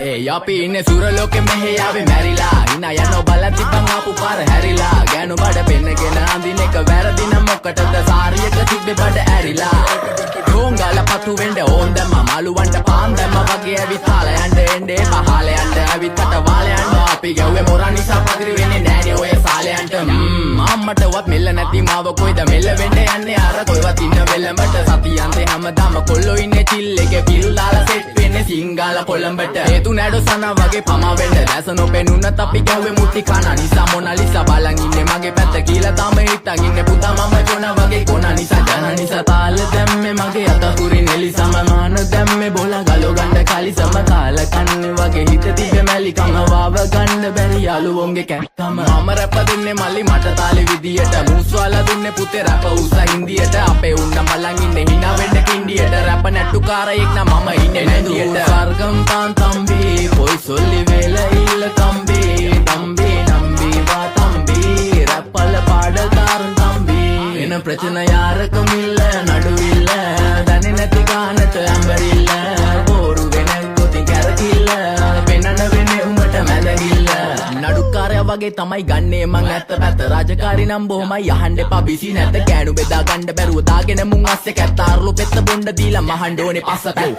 ඒ අපි ඉන්නේ සුරලෝකෙ මෙහෙ ආවේ මැරිලා හිනා යනවා බලන් තිබ්බන් ආපු පාර හැරිලා ගෑනු බඩ පෙන්නගෙන අඳින එක වැරදි නම් මොකටද සාරියක තිබ්බේ බඩ ඇරිලා ඩෝංගල පතු වෙන්න ඕන් දැම්ම මාළුවන්ට පාන් දැම්ම වගේ ඇවිත් තාල යන්න එන්නේ පහල යන්න ඇවිත් අට වාල යන්න අපි ගැව්වේ මොරා නිසා පදිරි වෙන්නේ නෑනේ ඔය සාලයන්ට අම්මටවත් මෙල්ල නැති මාව කොයිද මෙල්ල වෙන්න යන්නේ අර කොයිවත් ඉන්න වෙලමට සතියන්තේ හැමදාම කොල්ලෝ ඉන්නේ චිල් එකේ පිල් දාලා සෙට් වෙන්නේ සිංගාල කොළඹට හේතු නැඩෝ සනා වගේ පමා වෙන්න දැස නොපෙනුනත් අපි ගැව්වේ මුටි කන නිසා මොනාලිසා බලන් ඉන්නේ මගේ පැත්ත කියලා තාම හිටන් ඉන්නේ පුතා මම ජොන වගේ කොන නිසා ජන නිසා තාල දැම්මේ මගේ අතකුරි නෙලි සමමාන දැම්මේ බෝලා ගලෝ ගන්න කලි සම කාල කන්නේ වගේ හිත තිබ්බේ මැලි කම වාව ගන්න බැරි යාළුවෝන්ගේ කැක්කම මම රැප දෙන්නේ මල්ලි මට තාලේ විදියට මූස්වාලා දුන්නේ පුතේ රැප උසා හින්දියට අපේ උන්න බලන් ඉන්නේ hina වෙන්න කින්ඩියට රැප නැට්ටුකාරයෙක් නම් මම ඉන්නේ නැදියට සර්ගම් තාන් තම්බි පොයි සොල්ලි වේල ඉල්ල තම්බි තම්බි නම්බි වා තම්බි රැප්පල පාඩල්කාරන් තම්බි එන ප්‍රචන යාරකමිල්ල නඩුවිල්ල දන්නේ නැති ගානට ඇඹරිල්ල බෝරු වෙන ගොති කැරකිල්ල පෙන්නන වෙන්නේ උඹට මැදගිල්ල නඩුකාරයා වගේ තමයි ගන්නේ මං ඇත්ත පැත්ත රාජකාරී නම් බොහොමයි අහන්න එපා බිසි නැද්ද කෑනු බෙදා ගන්න බැරුව දාගෙන මුන් අස්සේ කැත්තාරුළු පෙත්ත බොණ්ඩ දීලා මහන්න ඕනේ පස්ස පැත්ත